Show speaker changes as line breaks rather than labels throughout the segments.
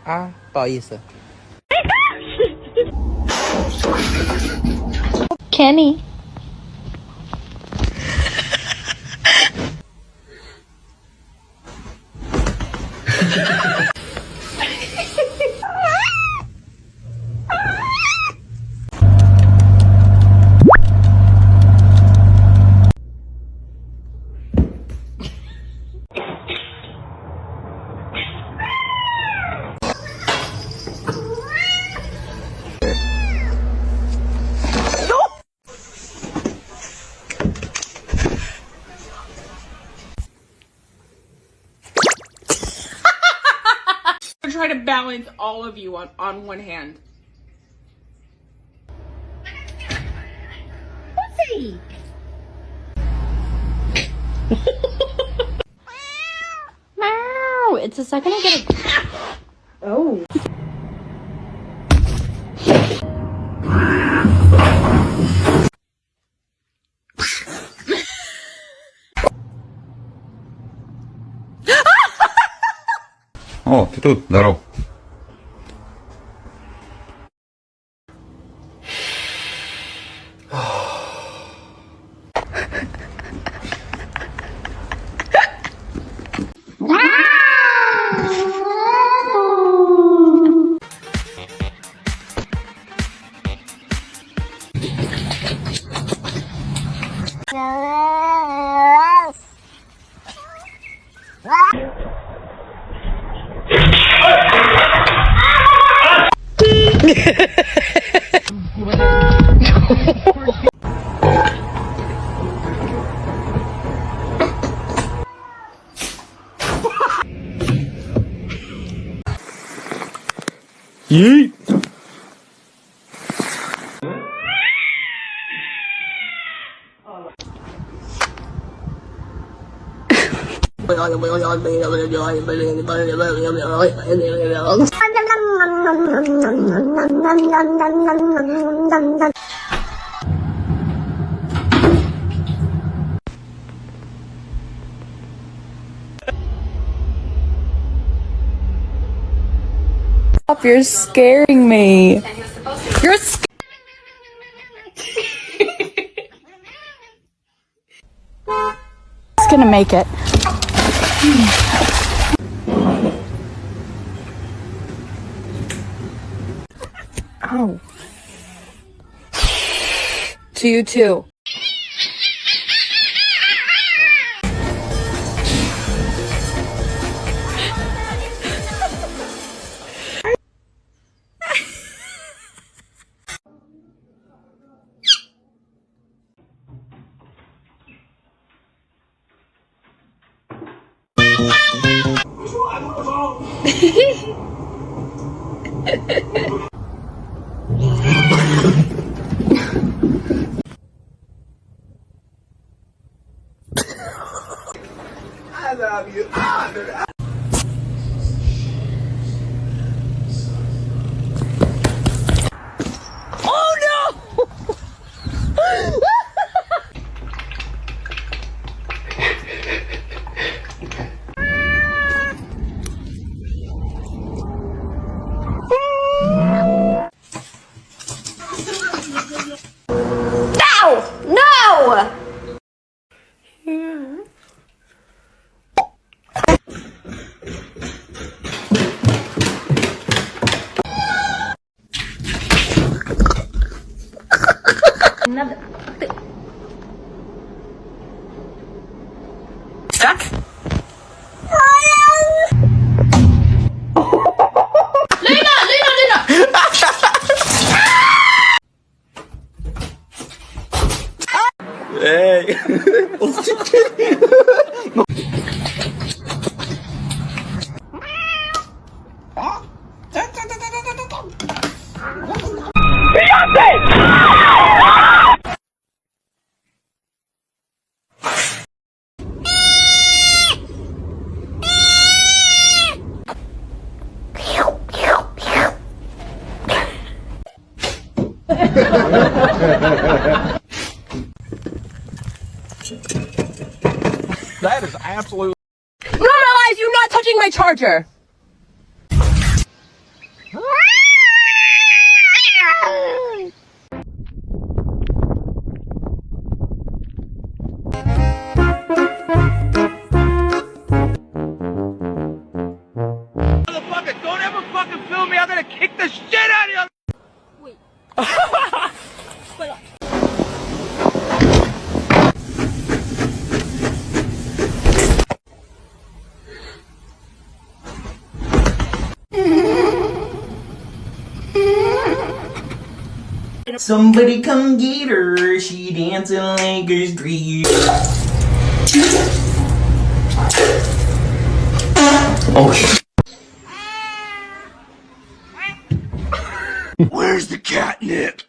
啊，不好意思。
Kenny.
Try to balance all of you on one hand.
Pussy. Meow. It's the second I get a... Oh.
О, ты тут, здоров. Yeet.
Stop, you're scaring me. You're It's gonna make it. Ow. To you too.
I love you. Oh no!
No! Another.
Stuck? Lena!
Эй!
Ha ha ha!
That is absolutely.
Normalize you not touching my charger.
Motherfucker, don't ever fucking film me. I'm gonna kick the shit out of you.
Wait.
Somebody come get her, she dancing like a street. Oh shit. Where's the catnip?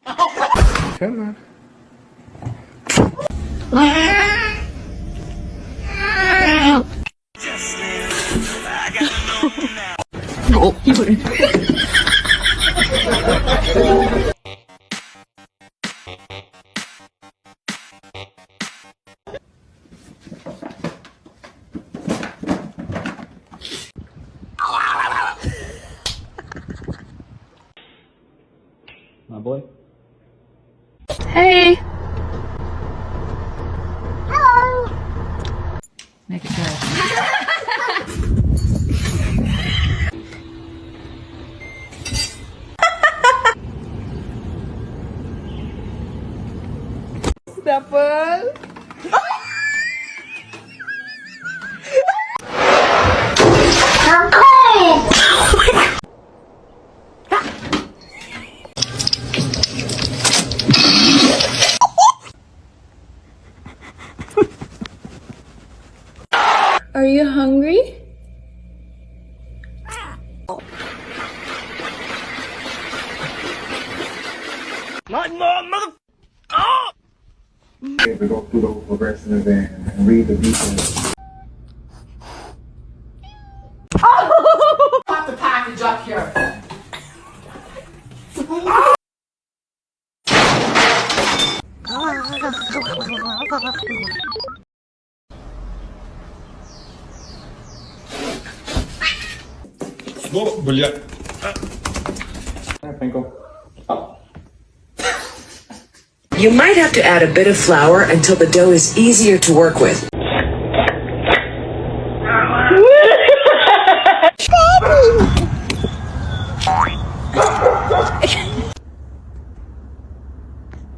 Come on.
My boy.
Hey.
Make it good.
Stefan.
Are you hungry?
To go through those progressions and read the details.
Pop the package up here.
Ну, бля.
You might have to add a bit of flour until the dough is easier to work with.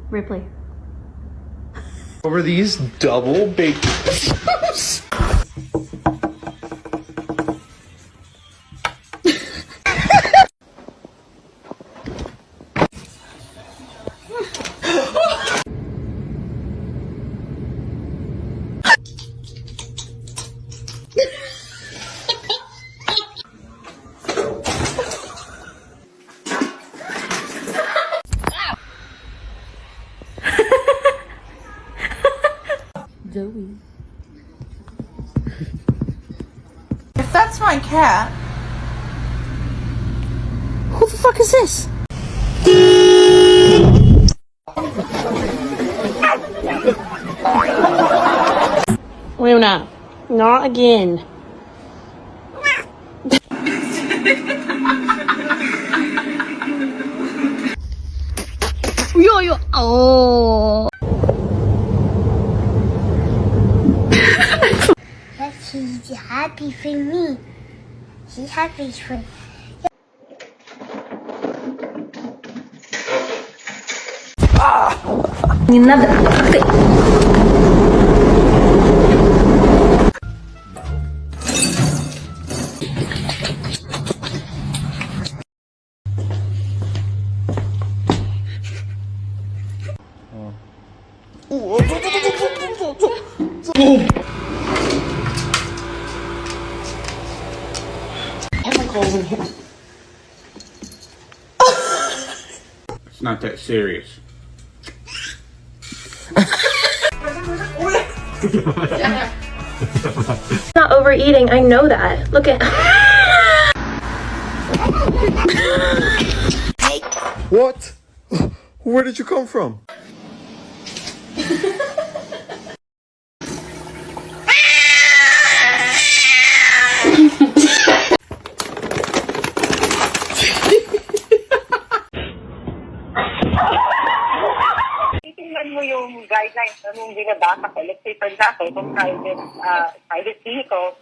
Ripley.
Over these double baked.
Zoe.
If that's my cat,
Who the fuck is this? Luna, not again. Yo, oh.
She's happy for me. She's happy for me.
Не надо.
It's not that serious.
Not overeating, I know that. Look at.
What? Where did you come from?
Titingnan mo yung guidelines na nung binabasa ko. Let's say, for example, kung private vehicle,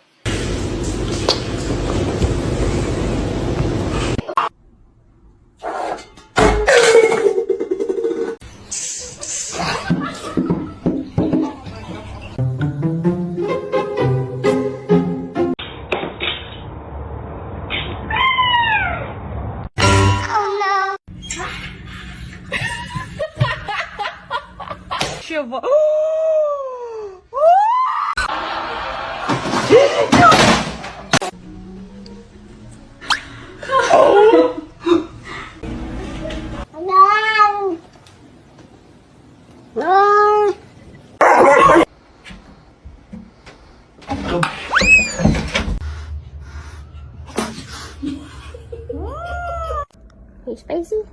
Hey, Spicy.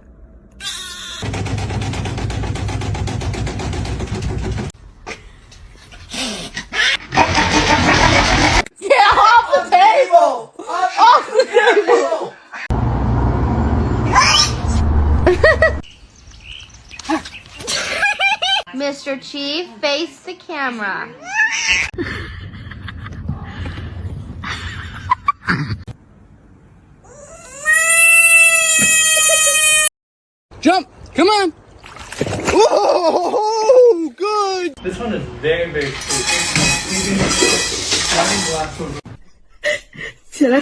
Mr. Chief, face the camera.
Jump! Come on! Oh, good!
This one is very, very
Hello?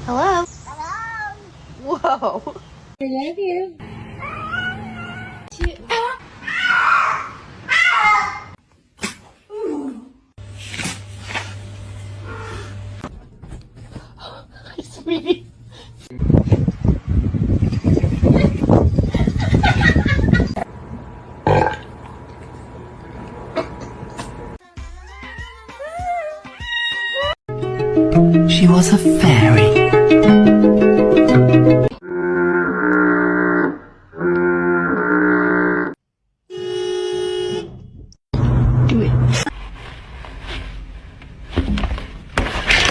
Hello.
Whoa.
I love you.
Sweetie.
She was a fairy.
Do it.